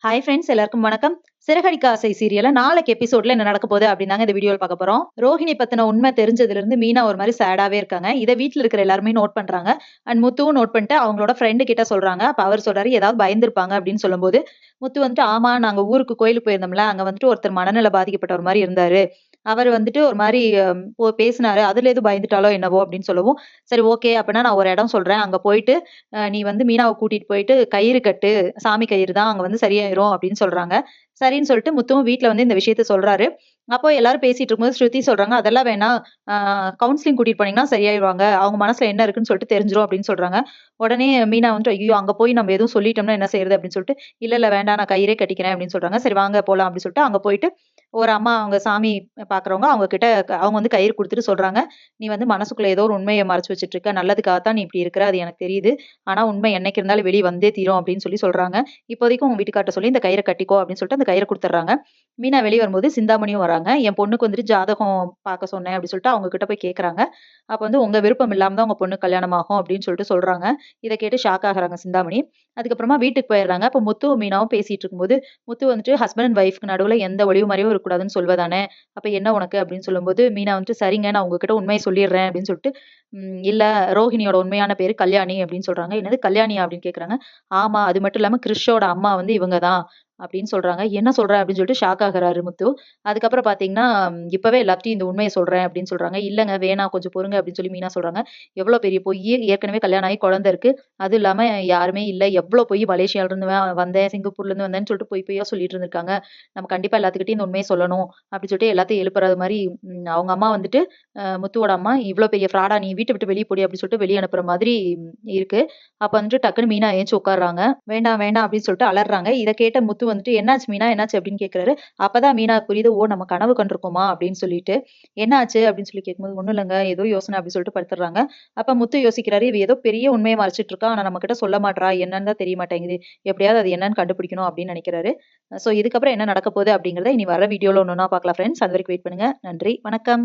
Hi friends, எல்லாருக்கும் வணக்கம். சிறகடிக்க ஆசை சீரியல்ல நாளைக்கு எபிசோட்ல என்ன நடக்க போகுது அப்படின்னாங்க இந்த வீடியோல பார்க்க போறோம். ரோஹிணி பத்தின உண்மை தெரிஞ்சதுல இருந்து மீனா ஒரு மாதிரி சேடாவே இருக்காங்க. இதை வீட்டுல இருக்கிற எல்லாருமே நோட் பண்றாங்க. அண்ட் முத்துவும் நோட் பண்ணிட்டு அவங்களோட ஃப்ரெண்டு கிட்ட சொல்றாங்க. அப்ப அவர் சொல்றாரு ஏதாவது பயந்துருப்பாங்க அப்படின்னு சொல்லும்போது முத்து வந்துட்டு ஆமா நாங்க ஊருக்கு கோயிலுக்கு போயிருந்தோம்ல, அங்க வந்துட்டு ஒருத்தர் மனநல பாதிக்கப்பட்ட ஒரு மாதிரி இருந்தாரு. அவர் வந்துட்டு ஒரு மாதிரி பேசினாரு. அதுல எதுவும் பயந்துட்டாலோ என்னவோ அப்படின்னு சொல்லவும், சரி ஓகே அப்படின்னா நான் ஒரு இடம் சொல்றேன். அங்க போயிட்டு நீ வந்து மீனாவ கூட்டிட்டு போயிட்டு கயிறு கட்டு, சாமி கயிறு தான் அங்க வந்து சரியாயிரும் அப்படின்னு சொல்றாங்க. சரின்னு சொல்லிட்டு முத்துவும் வீட்ல வந்து இந்த விஷயத்த சொல்றாரு. அப்போ எல்லாரும் பேசிட்டு இருக்கும்போது ஸ்ருதி சொல்றாங்க, "அதெல்லாம் வேணாம். ஆ கவுன்சிலிங் கூட்டிட்டு போனீங்கன்னா சரியாயிருவாங்க. அவங்க மனசுல என்ன இருக்குன்னு சொல்லிட்டு தெரிஞ்சிரும்" அப்படின்னு சொல்றாங்க. உடனே மீனா வந்துட்டு, "ஐயய்யோ! அங்க போய் நம்ம எதுவும் சொல்லிட்டோம்னா என்ன செய்றது?" அப்படின்னு சொல்லிட்டு, "இல்ல, இல்ல வேண்டாம். நான் கயிறே கட்டிக்கிறேன்" அப்படின்னு சொல்றாங்க. "சரி வாங்க போலாம்" அப்படின்னு சொல்லிட்டு அங்க போயிட்டு ஒரு அம்மா அவங்க சாமி பார்க்குறவங்க அவங்க கிட்ட அவங்க வந்து கயிறு குடுத்துட்டு சொல்றாங்க, "நீ வந்து மனசுக்குள்ள ஏதோ ஒரு உண்மைய மறைச்சு வச்சுட்டு இருக்க. நல்லதுக்காக தான் நீ இப்படி இருக்கிற. அது எனக்கு தெரியுது. ஆனா உண்மை என்னைக்கு இருந்தாலும் வெளிய வந்தே தீரும்" அப்படின்னு சொல்லி சொல்றாங்க. "இப்போதைக்கு உங்க வீட்டுக்கார்ட்ட சொல்லி இந்த கயிற கட்டிக்கோ" அப்படின்னு சொல்லிட்டு அந்த கயிற குடுத்துடுறாங்க. மீனா வெளிய வரும்போது சிந்தாமணியும் வராங்க. என் பொண்ணுக்கு வந்துட்டு ஜாதகம் பார்க்க சொன்னேன் அப்படின்னு சொல்லிட்டு அவங்க கிட்ட போய் கேட்கறாங்க. அப்ப வந்து உங்க விருப்பம் இல்லாம தான் உங்க பொண்ணுக்கு கல்யாணம் ஆகும் அப்படின்னு சொல்லிட்டு சொல்றாங்க. இத கேட்டு ஷாக் ஆகுறாங்க சிந்தாமணி. அதுக்கப்புறமா வீட்டுக்கு போயிடுறாங்க. அப்ப முத்துவும் மீனாவும் பேசிட்டு இருக்கும்போது, முத்து வந்துட்டு ஹஸ்பண்ட் அண்ட் ஒய்ஃப்க்கு நடுவுல எந்த ஒளிவு மறைவும் இருக்கக்கூடாதுன்னு சொல்வதானே. அப்ப என்ன உனக்கு அப்படின்னு சொல்லும்போது, மீனா வந்துட்டு சரிங்க நான் உங்ககிட்ட உண்மைய சொல்லிடுறேன் அப்படின்னு சொல்லிட்டு, இல்ல ரோஹிணியோட உண்மையான பேரு கல்யாணி அப்படின்னு சொல்றாங்க. என்னது கல்யாணியா அப்படின்னு கேட்கறாங்க. ஆமா அது மட்டும் இல்லாம கிறிஷோட அம்மா வந்து இவங்க தான். அப்படின்னு சொல்றாங்க. "என்ன சொல்ற?" அப்படின்னு சொல்லிட்டு ஷாக் ஆகுறாரு முத்து. அதுக்கப்புறம் பார்த்தீங்கன்னா, "இப்பவே எல்லார்ட்டயும் இந்த உண்மைய சொல்றேன்" அப்படின்னு சொல்றாங்க. "இல்லங்க வேணாம் கொஞ்சம் பொறுங்க" அப்படின்னு சொல்லி மீனா சொல்றாங்க. "எவ்வளோ பெரிய பொய்யி! ஏற்கனவே கல்யாணம் ஆகி குழந்தை இருக்கு. அதுவும் இல்லாம யாருமே இல்ல. எவ்வளோ பொய் மலேசியாலருந்து வந்தேன், சிங்கப்பூர்லேருந்து வந்தேன்னு சொல்லிட்டு பொய் பொய்யா சொல்லிட்டு இருந்திருக்காங்க. நம்ம கண்டிப்பா எல்லாத்துக்கிட்டயும் இந்த உண்மைய சொல்லணும்." அப்படின்னு சொல்லிட்டு எல்லாத்தையும் எழுப்புறது மாரி அவங்க அம்மா வந்துட்டு முத்துவோட அம்மா, "இவ்ளோ பெரிய ஃப்ராடா நீ வீட்ட விட்டு வெளிய போடி" அப்படின்னு சொல்லிட்டு வெளிய அனுப்புற மாதிரி இருக்கு. அப்ப வந்துட்டு டக்குனு மீனா எந்திச்சு உட்கார்றாங்க. "வேண்டாம், வேண்டாம்" அப்படின்னு சொல்லிட்டு அலர்றாங்க. இத கேட்ட முத்து வந்துட்டு, "என்னாச்சு மீனா? என்னாச்சு?" அப்படின்னு கேட்கிறாரு. அப்பதான் மீனாவுக்கு புரியுது, "ஓ! நம்ம கனவு கண்டிருக்கோமா?" அப்படின்னு சொல்லிட்டு. "என்ன ஆச்சு?" அப்படின்னு சொல்லி கேட்கும்போது, "ஒண்ணும் இல்லங்க. ஏதோ யோசனை" அப்படின்னு சொல்லிட்டு படுத்துடுறாங்க. அப்ப முத்து யோசிக்கிறாரு, "இவ ஏதோ பெரிய உண்மைய மறைச்சுட்டு இருக்கா. ஆனா நம்மகிட்ட சொல்ல மாட்றா. என்னன்னு தான் தெரிய மாட்டேங்குது. எப்படியாவது அது என்னன்னு கண்டுபிடிக்கணும்" அப்படின்னு நினைக்கிறாரு. இதுக்கப்புறம் என்ன நடக்க போகுது அப்படிங்கிறத இனி வர வீடியோல ஒண்ணு ஒண்ணா பார்க்கலாம் ஃபிரெண்ட்ஸ். அதுவரைக்கும் வெயிட் பண்ணுங்க. நன்றி. வணக்கம்.